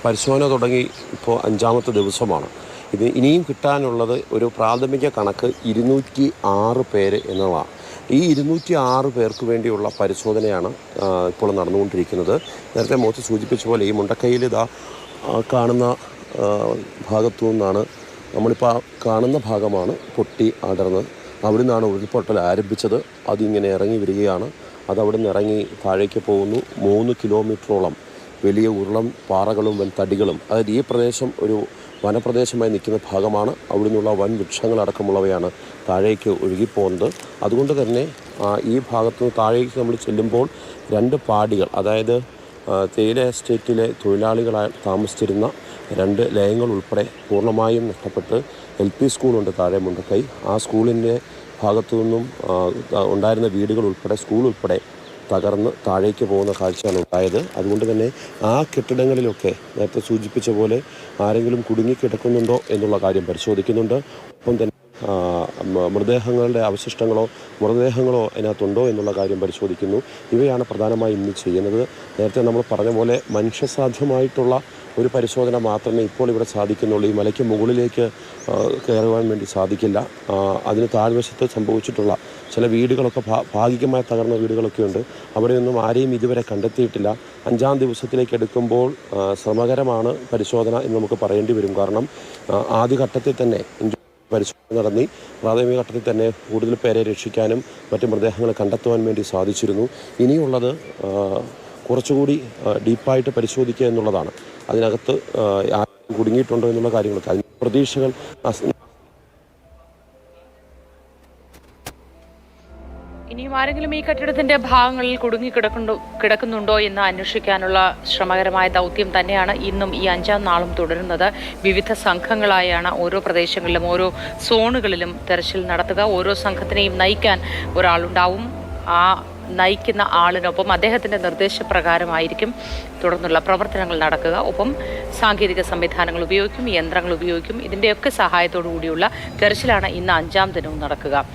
പരിശോധന തുടങ്ങി ഇപ്പോൾ 5-ാമത്തെ ദിവസമാണ്. ഇത് ഇനിയും കിട്ടാനുള്ളത് ഒരു പ്രാഥമിക കണക്ക് 206 പേര് എന്നതാണ്. ഈ 206 പേർക്ക് വേണ്ടിയുള്ള പരിശോധനയാണ് ഇപ്പോൾ നടന്നുകൊണ്ടിരിക്കുന്നത്. നേരത്തെ മോത്ത് സൂചിപ്പിച്ച പോലെ ഈ മുണ്ടക്കൈയിൽ ഇതാ കാണുന്ന ഭാഗത്തു നിന്നാണ്, നമ്മളിപ്പോൾ കാണുന്ന ഭാഗമാണ് പൊട്ടി അടർന്ന്. അവിടെ നിന്നാണ് ഉരുൾപൊട്ടൽ ആരംഭിച്ചത്. അതിങ്ങനെ ഇറങ്ങി വരികയാണ്. അതവിടെ നിന്ന് ഇറങ്ങി താഴേക്ക് പോകുന്നു. 3 കിലോമീറ്ററോളം വലിയ ഉരുളം പാറകളും വൻ തടികളും, അതായത് ഈ പ്രദേശം ഒരു വനപ്രദേശമായി നിൽക്കുന്ന ഭാഗമാണ്. അവിടെ നിന്നുള്ള വൻ വൃക്ഷങ്ങളടക്കമുള്ളവയാണ് താഴേക്ക് ഒഴുകിപ്പോകുന്നത്. അതുകൊണ്ട് തന്നെ ഈ ഭാഗത്ത് നിന്ന് താഴേക്ക് നമ്മൾ ചെല്ലുമ്പോൾ 2 പാടികൾ, അതായത് തേയില എസ്റ്റേറ്റിലെ തൊഴിലാളികളായി താമസിച്ചിരുന്ന 2 ലയങ്ങൾ ഉൾപ്പെടെ പൂർണ്ണമായും നഷ്ടപ്പെട്ട് LP സ്കൂളുണ്ട് താഴെ മുണ്ടക്കൈ. ആ സ്കൂളിൻ്റെ ഭാഗത്തു നിന്നും ഉണ്ടായിരുന്ന വീടുകൾ ഉൾപ്പെടെ സ്കൂൾ ഉൾപ്പെടെ തകർന്ന് താഴേക്ക് പോകുന്ന കാഴ്ചയാണ് ഉണ്ടായത്. അതുകൊണ്ട് തന്നെ ആ കെട്ടിടങ്ങളിലൊക്കെ നേരത്തെ സൂചിപ്പിച്ച പോലെ ആരെങ്കിലും കുടുങ്ങിക്കിടക്കുന്നുണ്ടോ എന്നുള്ള കാര്യം പരിശോധിക്കുന്നുണ്ട്. ഒപ്പം തന്നെ മൃതദേഹങ്ങളുടെ അവശിഷ്ടങ്ങളോ അതിനകത്തുണ്ടോ എന്നുള്ള കാര്യം പരിശോധിക്കുന്നു. ഇവയാണ് പ്രധാനമായും ഇന്ന് ചെയ്യുന്നത്. നേരത്തെ നമ്മൾ പറഞ്ഞ പോലെ മനുഷ്യസാധ്യമായിട്ടുള്ള ഒരു പരിശോധന മാത്രമേ ഇപ്പോൾ ഇവിടെ സാധിക്കുന്നുള്ളൂ. ഈ മലയ്ക്ക് മുകളിലേക്ക് കയറുവാൻ വേണ്ടി സാധിക്കില്ല. അതിന് താഴ്വശത്ത് സംഭവിച്ചിട്ടുള്ള ചില വീടുകളൊക്കെ ഭാഗികമായി തകർന്ന വീടുകളൊക്കെ ഉണ്ട്. അവിടെയൊന്നും ആരെയും ഇതുവരെ കണ്ടെത്തിയിട്ടില്ല. 5-ാം ദിവസത്തിലേക്ക് എടുക്കുമ്പോൾ ശ്രമകരമാണ് പരിശോധന എന്ന് നമുക്ക് പറയേണ്ടി വരും. കാരണം ആദ്യഘട്ടത്തിൽ തന്നെ പരിശോധന നടത്തി പ്രാഥമിക ഘട്ടത്തിൽ തന്നെ കൂടുതൽ പേരെ രക്ഷിക്കാനും മറ്റ് മൃതദേഹങ്ങൾ കണ്ടെത്തുവാൻ വേണ്ടി സാധിച്ചിരുന്നു. ഇനിയുള്ളത് കുറച്ചുകൂടി ഡീപ്പായിട്ട് പരിശോധിക്കുക എന്നുള്ളതാണ്. അതിനകത്ത് കുടുങ്ങിയിട്ടുണ്ടോ എന്നുള്ള കാര്യങ്ങളൊക്കെ അതിന് പ്രതീക്ഷകൾ. ഇനിയും ആരെങ്കിലും ഈ കെട്ടിടത്തിന്റെ ഭാഗങ്ങളിൽ കിടക്കുന്നുണ്ടോ എന്ന് അന്വേഷിക്കാനുള്ള ശ്രമകരമായ ദൗത്യം തന്നെയാണ് ഇന്നും ഈ 5-ാം നാളും തുടരുന്നത്. വിവിധ സംഘങ്ങളായാണ് ഓരോ പ്രദേശങ്ങളിലും ഓരോ സോണുകളിലും തെരച്ചിൽ നടത്തുക. ഓരോ സംഘത്തിനെയും നയിക്കാൻ ഒരാളുണ്ടാവും. ആ നയിക്കുന്ന ആളിനൊപ്പം അദ്ദേഹത്തിൻ്റെ നിർദ്ദേശപ്രകാരമായിരിക്കും തുടർന്നുള്ള പ്രവർത്തനങ്ങൾ നടക്കുക. ഒപ്പം സാങ്കേതിക സംവിധാനങ്ങൾ ഉപയോഗിക്കും, യന്ത്രങ്ങൾ ഉപയോഗിക്കും. ഇതിൻ്റെയൊക്കെ സഹായത്തോടു കൂടിയുള്ള തെരച്ചിലാണ് ഇന്ന് 5-ാം ദിനവും നടക്കുക.